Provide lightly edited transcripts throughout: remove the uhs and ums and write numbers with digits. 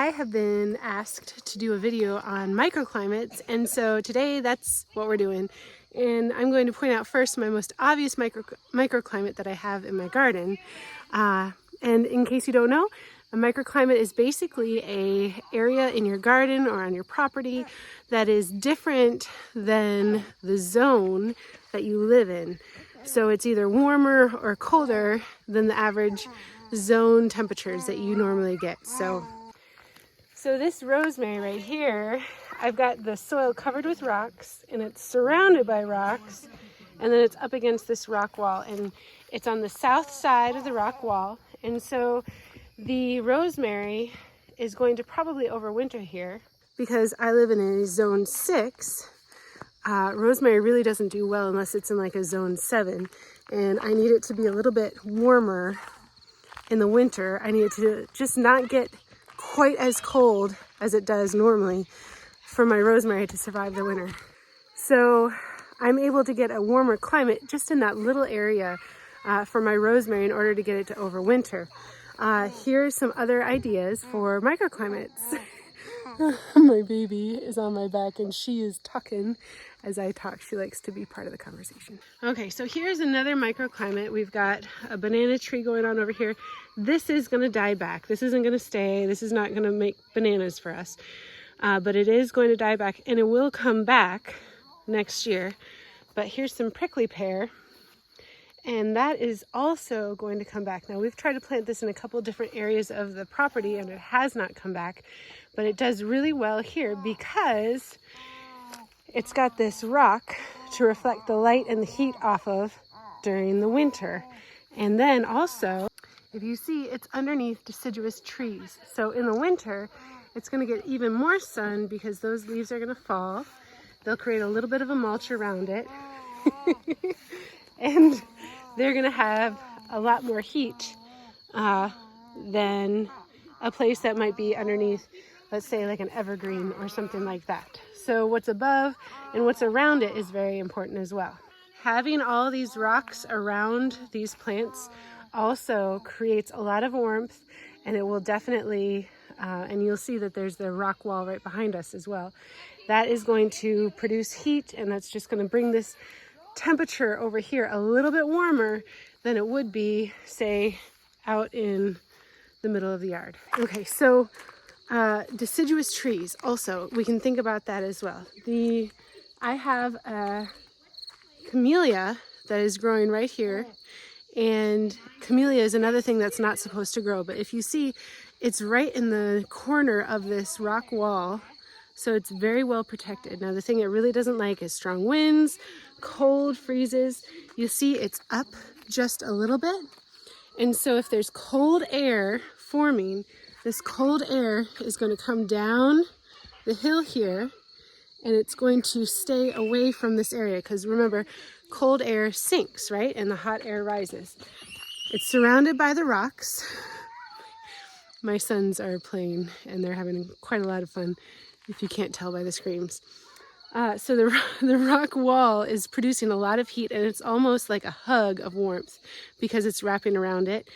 have been asked to do a video on microclimates, and so today that's what we're doing. And I'm going to point out first my most obvious microclimate that I have in my garden. And in case you don't know, a microclimate is basically an area in your garden or on your property that is different than the zone that you live in. So it's either warmer or colder than the average zone temperatures that you normally get. So this rosemary right here, I've got the soil covered with rocks and it's surrounded by rocks, and then it's up against this rock wall, and it's on the south side of the rock wall. And so the rosemary is going to probably overwinter here because I live in a zone 6. Rosemary really doesn't do well unless it's in like a zone 7, and I need it to be a little bit warmer in the winter. I need it to just not get quite as cold as it does normally for my rosemary to survive the winter. So I'm able to get a warmer climate just in that little area for my rosemary in order to get it to overwinter. Here's some other ideas for microclimates. My baby is on my back and she is tucking as I talk. She likes to be part of the conversation. Okay, so here's another microclimate. We've got a banana tree going on over here. This is going to die back. This isn't going to stay. This is not going to make bananas for us. But it is going to die back, and it will come back next year. But here's some prickly pear, and that is also going to come back. Now, we've tried to plant this in a couple different areas of the property, and it has not come back. But it does really well here because it's got this rock to reflect the light and the heat off of during the winter. And then also, if you see, it's underneath deciduous trees. So in the winter, it's going to get even more sun because those leaves are going to fall. They'll create a little bit of a mulch around it. And they're going to have a lot more heat than a place that might be underneath, let's say like an evergreen or something like that. So what's above and what's around it is very important as well. Having all these rocks around these plants also creates a lot of warmth, and it will definitely, and you'll see that there's the rock wall right behind us as well. That is going to produce heat, and that's just going to bring this temperature over here a little bit warmer than it would be, say, out in the middle of the yard. Okay, so deciduous trees also, we can think about that as well. I have a camellia that is growing right here, and camellia is another thing that's not supposed to grow, but if you see, it's right in the corner of this rock wall, so it's very well protected. Now, the thing it really doesn't like is strong winds, cold freezes. You see it's up just a little bit, and so if there's cold air forming, this cold air is going to come down the hill here, and it's going to stay away from this area because remember, cold air sinks, right? And the hot air rises. It's surrounded by the rocks. My sons are playing and they're having quite a lot of fun, if you can't tell by the screams. So the rock wall is producing a lot of heat, and it's almost like a hug of warmth because it's wrapping around it.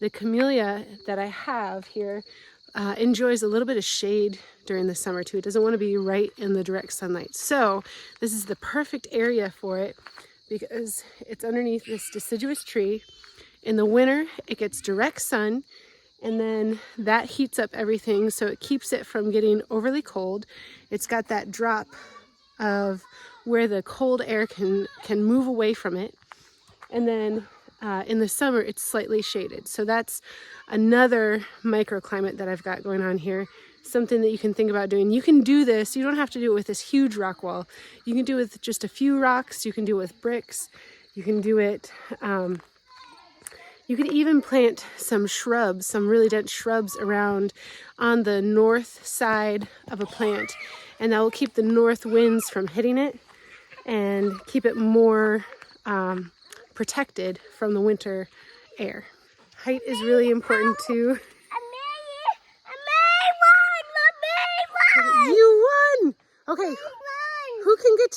The camellia that I have here enjoys a little bit of shade during the summer too. It doesn't want to be right in the direct sunlight. So this is the perfect area for it because it's underneath this deciduous tree. In the winter, it gets direct sun, and then that heats up everything, so it keeps it from getting overly cold. It's got that drop of where the cold air can move away from it. And then in the summer, it's slightly shaded. So that's another microclimate that I've got going on here. Something that you can think about doing. You can do this. You don't have to do it with this huge rock wall. You can do it with just a few rocks. You can do it with bricks. You can do it. You could even plant some shrubs, some really dense shrubs around on the north side of a plant, and that will keep the north winds from hitting it and keep it more protected from the winter air. Height is really important too. You won! Okay, who can get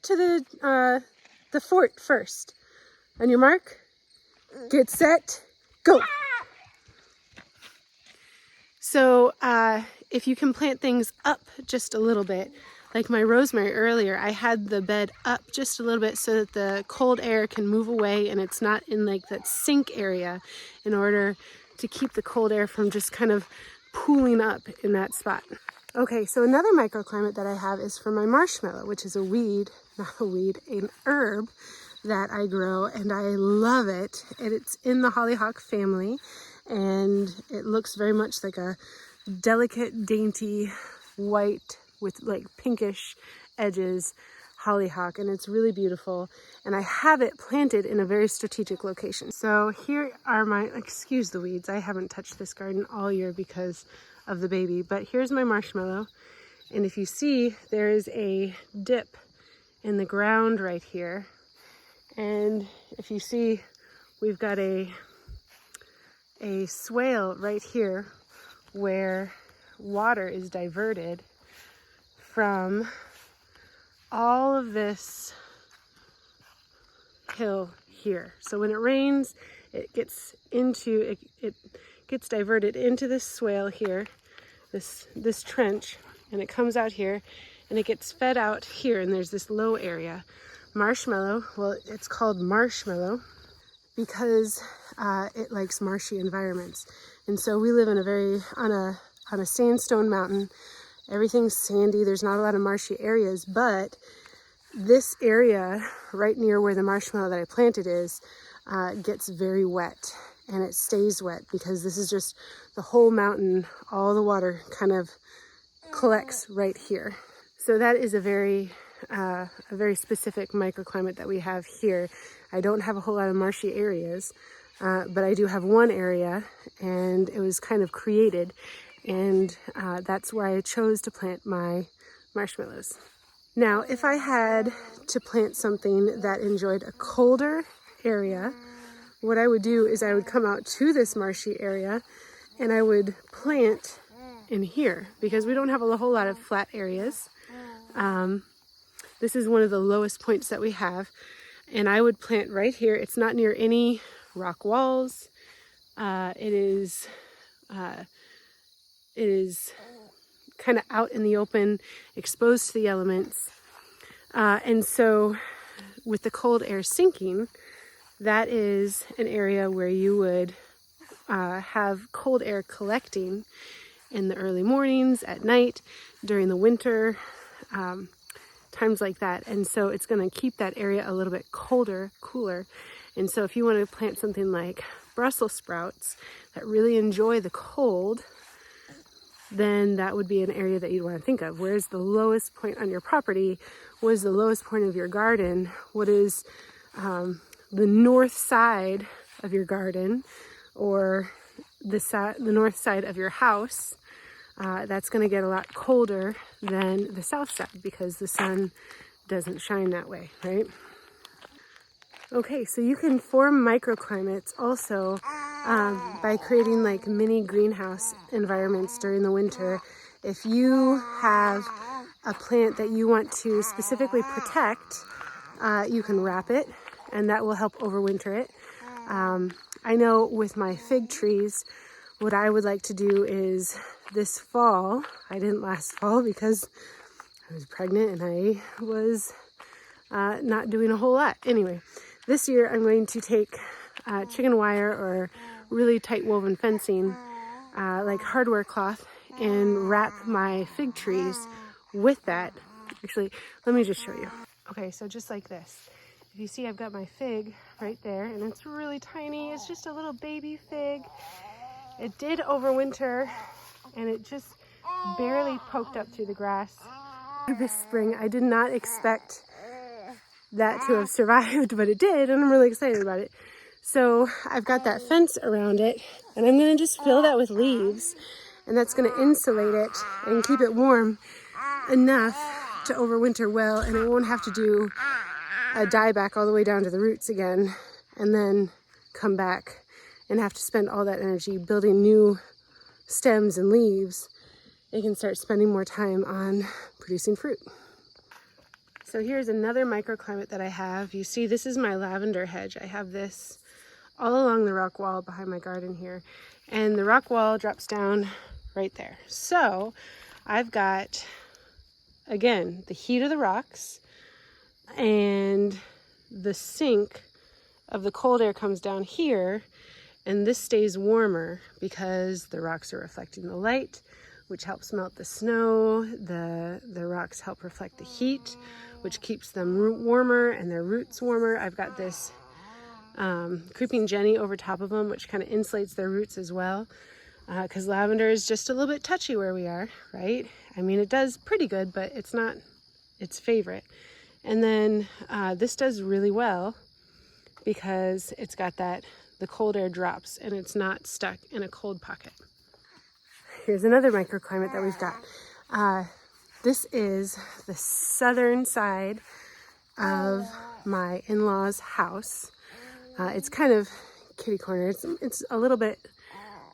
to the fort first? On your mark, get set, go! So if you can plant things up just a little bit, like my rosemary earlier, I had the bed up just a little bit so that the cold air can move away and it's not in like that sink area, in order to keep the cold air from just kind of pooling up in that spot. Okay, so another microclimate that I have is for my marshmallow, which is a weed, not a weed, an herb that I grow, and I love it. And it's in the hollyhock family, and it looks very much like a delicate, dainty, white with like pinkish edges hollyhock, and it's really beautiful. And I have it planted in a very strategic location. So here are my, excuse the weeds, I haven't touched this garden all year because of the baby, but here's my marshmallow. And if you see, there is a dip in the ground right here. And if you see, we've got a swale right here where water is diverted from all of this hill here. So when it rains, it gets into it gets diverted into this swale here, this trench, and it comes out here and it gets fed out here, and there's this low area. Marshmallow, well, it's called marshmallow because it likes marshy environments. And so we live in on a sandstone mountain. Everything's sandy. There's not a lot of marshy areas, but this area right near where the marshmallow that I planted is gets very wet, and it stays wet because this is just the whole mountain. All the water kind of collects right here. So that is a very specific microclimate that we have here. I don't have a whole lot of marshy areas, but I do have one area, and it was kind of created, and that's where I chose to plant my marshmallows. Now, if I had to plant something that enjoyed a colder area, what I would do is I would come out to this marshy area and I would plant in here because we don't have a whole lot of flat areas. This is one of the lowest points that we have, and I would plant right here. It's not near any rock walls. It is kind of out in the open, exposed to the elements. And so with the cold air sinking, that is an area where you would have cold air collecting in the early mornings, at night, during the winter, times like that. And so it's going to keep that area a little bit colder, cooler. And so if you want to plant something like Brussels sprouts that really enjoy the cold, then that would be an area that you'd want to think of. Where's the lowest point on your property? What is the lowest point of your garden? What is the north side of your garden, or the north side of your house? That's going to get a lot colder than the south side because the sun doesn't shine that way, right? Okay, so you can form microclimates also by creating like mini greenhouse environments during the winter. If you have a plant that you want to specifically protect, you can wrap it, and that will help overwinter it. I know with my fig trees, what I would like to do is this fall, I didn't last fall because I was pregnant and I was not doing a whole lot. Anyway, this year I'm going to take chicken wire or really tight woven fencing, like hardware cloth, and wrap my fig trees with that. Actually, let me just show you. Okay, so just like this. If you see, I've got my fig right there, and it's really tiny. It's just a little baby fig. It did overwinter, and it just barely poked up through the grass this spring. I did not expect that to have survived, but it did, and I'm really excited about it. So I've got that fence around it, and I'm going to just fill that with leaves, and that's going to insulate it and keep it warm enough to overwinter well, and I won't have to do a dieback all the way down to the roots again and then come back and have to spend all that energy building new stems and leaves. They can start spending more time on producing fruit. So here's another microclimate that I have. You see, this is my lavender hedge. I have this all along the rock wall behind my garden here. And the rock wall drops down right there. So I've got, again, the heat of the rocks, and the sink of the cold air comes down here, and this stays warmer because the rocks are reflecting the light, which helps melt the snow. The rocks help reflect the heat, which keeps them warmer and their roots warmer. I've got this creeping Jenny over top of them, which kind of insulates their roots as well, because lavender is just a little bit touchy where we are, right? I mean, it does pretty good, but it's not its favorite. And then this does really well because it's got the cold air drops and it's not stuck in a cold pocket. Here's another microclimate that we've got. This is the southern side of my in-laws' house. It's kind of kitty corner. It's a little bit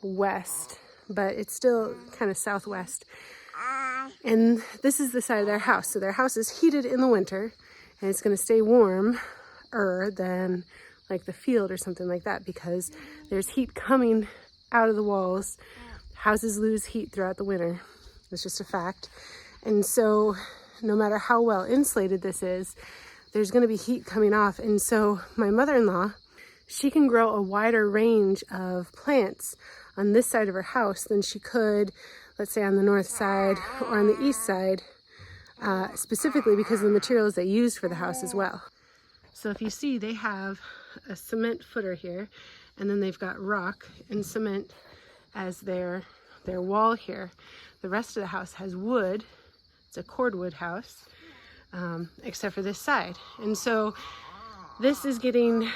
west, but it's still kind of southwest. And this is the side of their house. So their house is heated in the winter, and it's going to stay warmer than like the field or something like that, because there's heat coming out of the walls. Houses lose heat throughout the winter. It's just a fact. And so no matter how well insulated this is, there's going to be heat coming off. And so my mother-in-law, she can grow a wider range of plants on this side of her house than she could, let's say, on the north side or on the east side, specifically because of the materials they use for the house as well. So if you see, they have a cement footer here, and then they've got rock and cement as their wall here. The rest of the house has wood. It's a cordwood house, except for this side. And so this is getting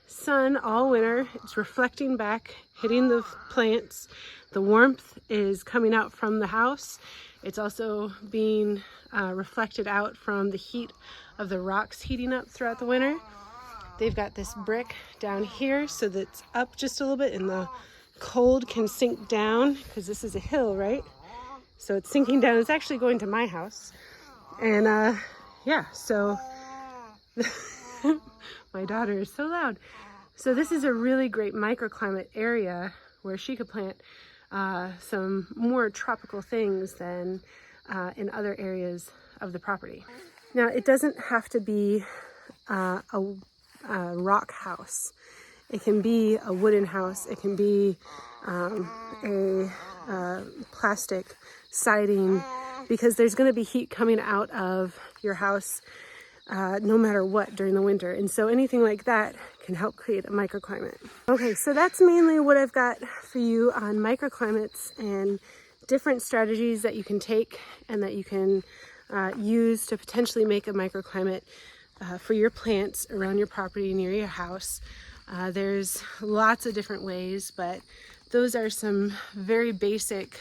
sun all winter. It's reflecting back, hitting the plants. The warmth is coming out from the house. It's also being reflected out from the heat of the rocks heating up throughout the winter. They've got this brick down here so that's up just a little bit, and the cold can sink down because this is a hill, right? So it's sinking down. It's actually going to my house. And yeah, so my daughter is so loud. So this is a really great microclimate area where she could plant some more tropical things than in other areas of the property. Now, it doesn't have to be a rock house. It can be a wooden house. It can be a plastic siding, because there's going to be heat coming out of your house no matter what during the winter. And so anything like that can help create a microclimate. Okay, so that's mainly what I've got for you on microclimates and different strategies that you can take and that you can use to potentially make a microclimate for your plants around your property near your house. There's lots of different ways, but those are some very basic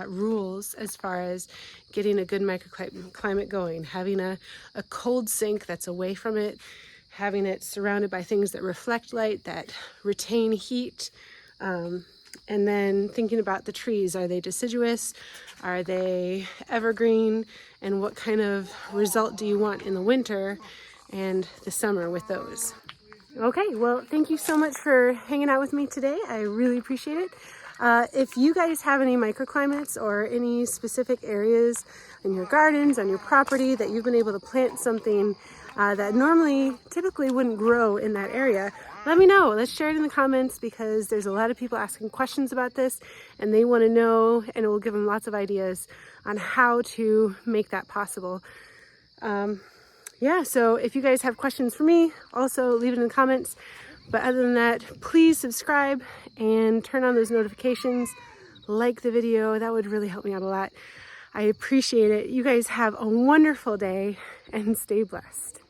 rules as far as getting a good microclimate going. Having a cold sink that's away from it, having it surrounded by things that reflect light, that retain heat, and then thinking about the trees. Are they deciduous? Are they evergreen? And what kind of result do you want in the winter and the summer with those? Okay, well, thank you so much for hanging out with me today. I really appreciate it. If you guys have any microclimates or any specific areas in your gardens, on your property, that you've been able to plant something that typically wouldn't grow in that area, let me know. Let's share it in the comments, because there's a lot of people asking questions about this and they want to know, and it will give them lots of ideas on how to make that possible. Yeah, so if you guys have questions for me, also leave it in the comments. But other than that, please subscribe and turn on those notifications. Like the video. That would really help me out a lot. I appreciate it. You guys have a wonderful day and stay blessed.